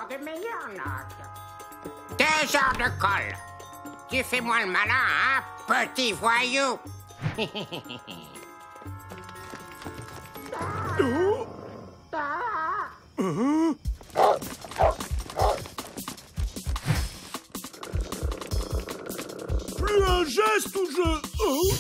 des meilleures notes. 2 heures de colle. Tu fais moi le malin, hein, petit voyou. Plus un geste ou je... Oh.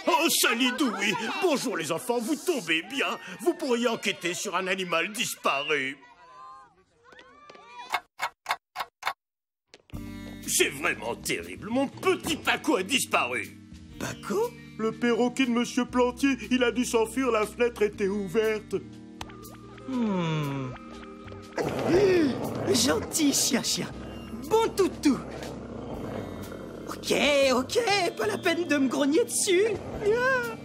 Oh, Sally Dewey! Bonjour les enfants, vous tombez bien. Vous pourriez enquêter sur un animal disparu. C'est vraiment terrible. Mon petit Paco a disparu. Paco? Le perroquet de Monsieur Plantier, il a dû s'enfuir, la fenêtre était ouverte. Gentil chien. Bon toutou. Ok, pas la peine de me grogner dessus.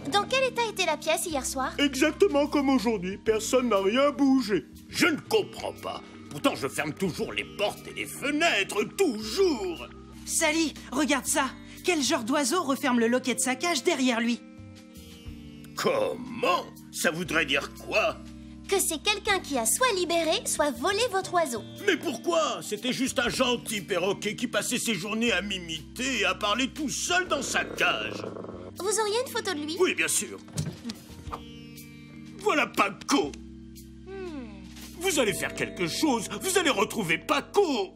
Dans quel état était la pièce hier soir? Exactement comme aujourd'hui, personne n'a rien bougé. Je ne comprends pas. Pourtant, je ferme toujours les portes et les fenêtres, toujours. Sally, regarde ça. Quel genre d'oiseau referme le loquet de sa cage derrière lui? Comment? Ça voudrait dire quoi? Que c'est quelqu'un qui a soit libéré, soit volé votre oiseau. Mais pourquoi? C'était juste un gentil perroquet qui passait ses journées à m'imiter et à parler tout seul dans sa cage. Vous auriez une photo de lui? Oui, bien sûr. Voilà Paco. Vous allez faire quelque chose. Vous allez retrouver Paco.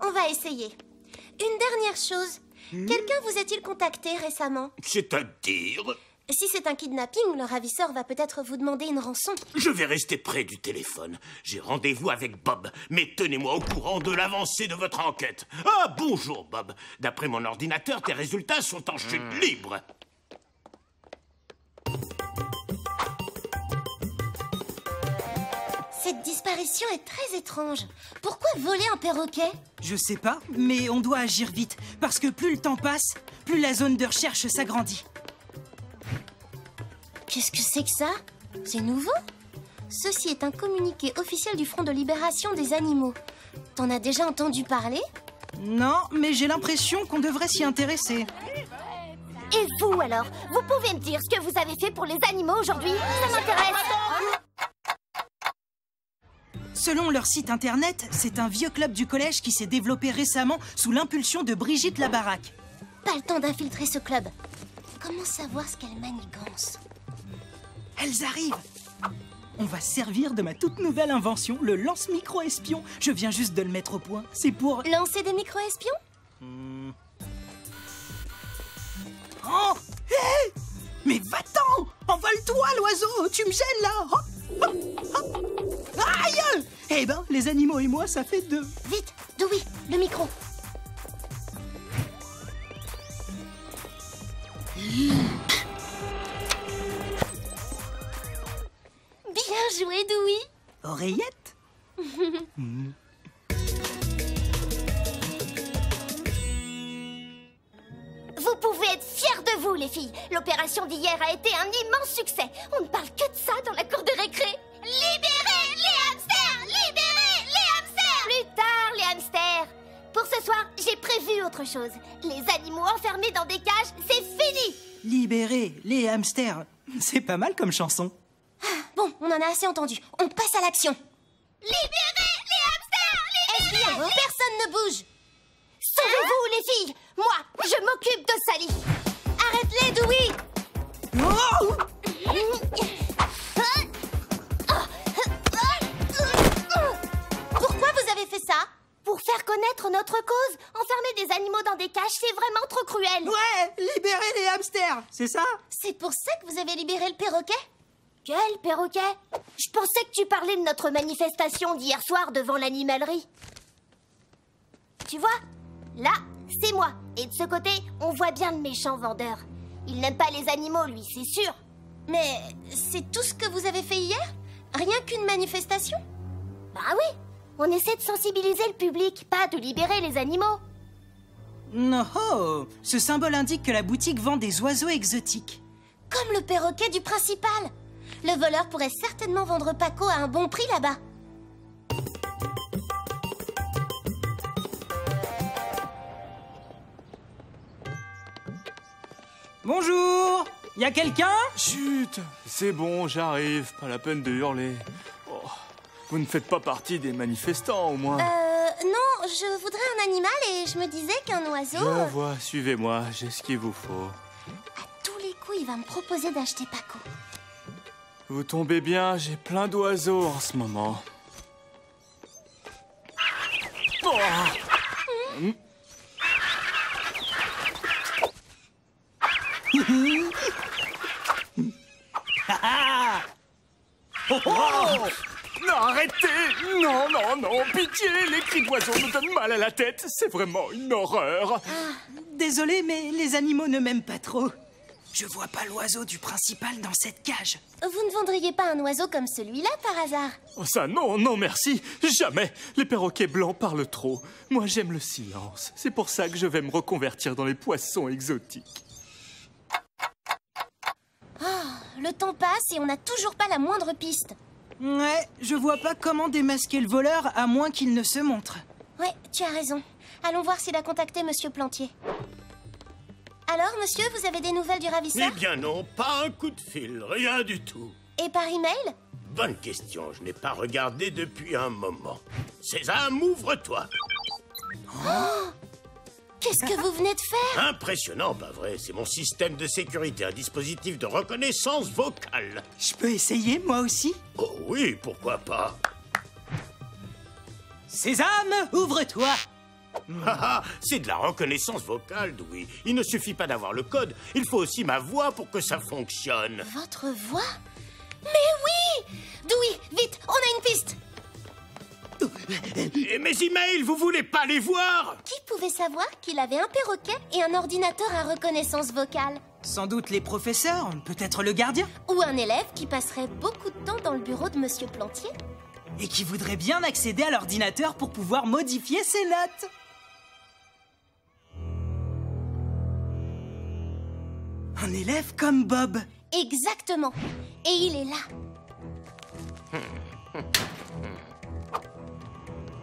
On va essayer. Une dernière chose. Quelqu'un vous a-t-il contacté récemment? C'est-à-dire? Si c'est un kidnapping, le ravisseur va peut-être vous demander une rançon. Je vais rester près du téléphone. J'ai rendez-vous avec Bob. Mais tenez-moi au courant de l'avancée de votre enquête. Ah, bonjour Bob. D'après mon ordinateur, tes résultats sont en chute libre. Cette disparition est très étrange. Pourquoi voler un perroquet? Je sais pas, mais on doit agir vite. Parce que plus le temps passe, plus la zone de recherche s'agrandit. Qu'est-ce que c'est que ça? C'est nouveau? Ceci est un communiqué officiel du Front de Libération des Animaux. T'en as déjà entendu parler? Non, mais j'ai l'impression qu'on devrait s'y intéresser. Et vous alors? Vous pouvez me dire ce que vous avez fait pour les animaux aujourd'hui? Ça m'intéresse! Selon leur site internet, c'est un vieux club du collège qui s'est développé récemment sous l'impulsion de Brigitte Labaraque. Pas le temps d'infiltrer ce club. Comment savoir ce qu'elle manigance? Elles arrivent. On va servir de ma toute nouvelle invention, le lance-micro-espion. Je viens juste de le mettre au point. C'est pour... Lancer des micro-espions? Oh! Hé! Mais va-t'en! Envole-toi, l'oiseau! Tu me gênes, là! Hop, hop, hop. Aïe! Eh ben, les animaux et moi, ça fait 2. Vite, Dewey, le micro. Bien joué, Dewey. Oreillette? Vous pouvez être fiers de vous, les filles. L'opération d'hier a été un immense succès. On ne parle que de ça dans la cour de récré. Libérez les hamsters! Libérez les hamsters! Plus tard, les hamsters. Pour ce soir, j'ai prévu autre chose. Les animaux enfermés dans des cages, c'est fini! Libérer les hamsters. C'est pas mal comme chanson. Bon, on en a assez entendu. On passe à l'action. Libérez les hamsters! Libérez! Eh bien, personne ne bouge. Sauvez-vous, les filles. Moi, je m'occupe de Sally. Arrête-les, Dewey. Oh! Pourquoi vous avez fait ça? Pour faire connaître notre cause. Enfermer des animaux dans des cages, c'est vraiment trop cruel. Ouais, libérer les hamsters, c'est ça? C'est pour ça que vous avez libéré le perroquet? Quel perroquet? Je pensais que tu parlais de notre manifestation d'hier soir devant l'animalerie. Tu vois? Là, c'est moi. Et de ce côté, on voit bien le méchant vendeur. Il n'aime pas les animaux, lui, c'est sûr. Mais c'est tout ce que vous avez fait hier? Rien qu'une manifestation? Bah oui, on essaie de sensibiliser le public, pas de libérer les animaux. Non, oh, ce symbole indique que la boutique vend des oiseaux exotiques. Comme le perroquet du principal. Le voleur pourrait certainement vendre Paco à un bon prix là-bas. Bonjour! Y a quelqu'un? Chut, c'est bon, j'arrive, pas la peine de hurler. Oh, vous ne faites pas partie des manifestants, au moins. Non, je voudrais un animal et je me disais qu'un oiseau... Je vois, suivez-moi, j'ai ce qu'il vous faut. À tous les coups, il va me proposer d'acheter Paco. Vous tombez bien, j'ai plein d'oiseaux en ce moment. Oh. Oh, oh. Non, arrêtez! Non, non, non, pitié! Les cris d'oiseaux me donnent mal à la tête. C'est vraiment une horreur. Désolé, mais les animaux ne m'aiment pas trop. Je vois pas l'oiseau du principal dans cette cage. Vous ne vendriez pas un oiseau comme celui-là, par hasard? Oh, ça, non, non, merci. Jamais. Les perroquets blancs parlent trop. Moi, j'aime le silence. C'est pour ça que je vais me reconvertir dans les poissons exotiques. Le temps passe et on n'a toujours pas la moindre piste. Ouais, je vois pas comment démasquer le voleur à moins qu'il ne se montre. Ouais, tu as raison. Allons voir s'il a contacté Monsieur Plantier. Alors, monsieur, vous avez des nouvelles du ravisseur? Eh bien non, pas un coup de fil, rien du tout. Et par email? Bonne question, je n'ai pas regardé depuis un moment. Sésame, ouvre-toi. Qu'est-ce que vous venez de faire? Impressionnant, pas vrai? C'est mon système de sécurité, un dispositif de reconnaissance vocale. Je peux essayer, moi aussi? Oh oui, pourquoi pas? Sésame, ouvre-toi! Haha, c'est de la reconnaissance vocale, Dewey. Il ne suffit pas d'avoir le code, il faut aussi ma voix pour que ça fonctionne. Votre voix? Mais oui! Dewey, vite, on a une piste! Et mes emails, vous voulez pas les voir? Qui pouvait savoir qu'il avait un perroquet et un ordinateur à reconnaissance vocale? Sans doute les professeurs, peut-être le gardien. Ou un élève qui passerait beaucoup de temps dans le bureau de Monsieur Plantier? Et qui voudrait bien accéder à l'ordinateur pour pouvoir modifier ses notes. Un élève comme Bob. Exactement. Et il est là.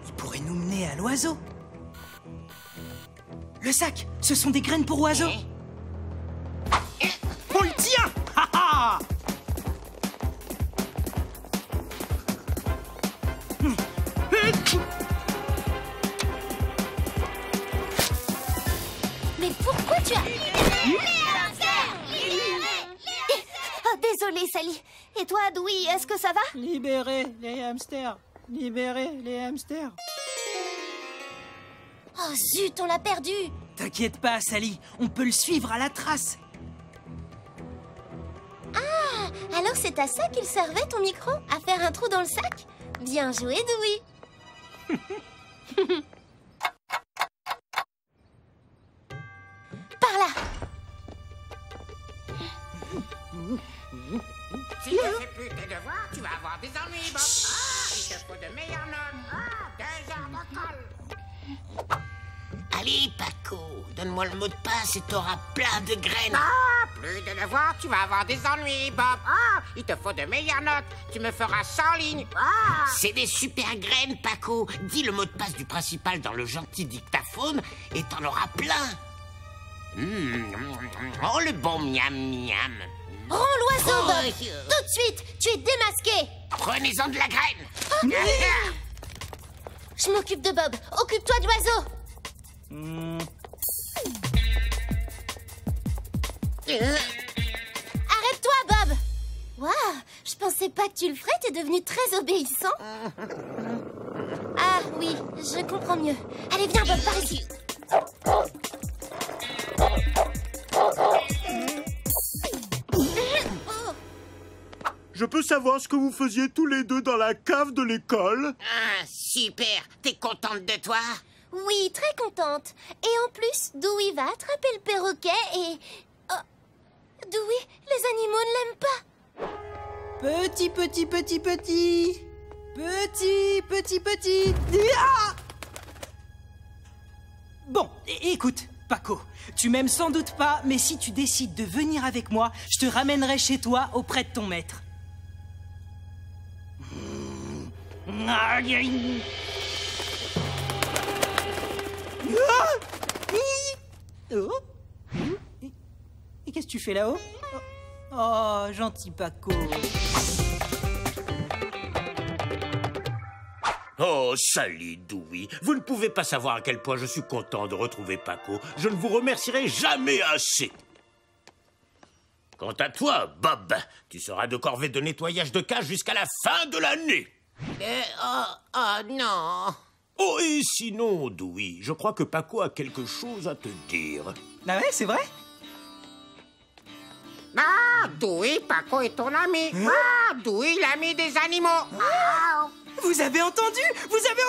Il pourrait nous mener à l'oiseau. Le sac, ce sont des graines pour oiseaux. On le tient! Ha ha! Mais pourquoi tu as... Oh, désolée, Sally. Et toi, Dewey, est-ce que ça va? Libérez les hamsters. Libérez les hamsters. Oh zut, on l'a perdu. T'inquiète pas, Sally. On peut le suivre à la trace. Ah, alors c'est à ça qu'il servait ton micro? À faire un trou dans le sac? Bien joué, Dewey. Par là. Si tu ne fais plus tes devoirs, tu vas avoir des ennuis, Bob. Ah, il te faut de meilleures notes. Ah, 2 heures de colle. Allez, Paco, donne-moi le mot de passe et t'auras plein de graines. Ah, plus de devoirs, tu vas avoir des ennuis, Bob. Ah, il te faut de meilleures notes. Tu me feras 100 lignes. Ah. C'est des super graines, Paco. Dis le mot de passe du principal dans le gentil dictaphone et t'en auras plein. Oh, le bon miam miam. Rends l'oiseau, Oh, Bob. Tout de suite, tu es démasqué. Prenez-en de la graine. Je m'occupe de Bob. Occupe-toi de l'oiseau. Arrête-toi, Bob. Waouh, je pensais pas que tu le ferais. T'es devenu très obéissant. Ah oui, je comprends mieux. Allez, viens, Bob, par ici. Je peux savoir ce que vous faisiez tous les deux dans la cave de l'école? Ah, super. T'es contente de toi? Oui, très contente. Et en plus, Dewey va attraper le perroquet et... Oh, Dewey, les animaux ne l'aiment pas. Petit. Ah! Bon, écoute, Paco, tu m'aimes sans doute pas, mais si tu décides de venir avec moi, je te ramènerai chez toi auprès de ton maître. qu'est-ce que tu fais là-haut? Oh, gentil Paco. Oh, salut, Dewey. Vous ne pouvez pas savoir à quel point je suis content de retrouver Paco. Je ne vous remercierai jamais assez. Quant à toi, Bob, tu seras de corvée de nettoyage de cage jusqu'à la fin de l'année. Non. Oh, et sinon, Dewey, je crois que Paco a quelque chose à te dire. Ah ouais, c'est vrai? Ah, Dewey, Paco est ton ami. Ah, Dewey, l'ami des animaux. Ah. Vous avez entendu? Vous avez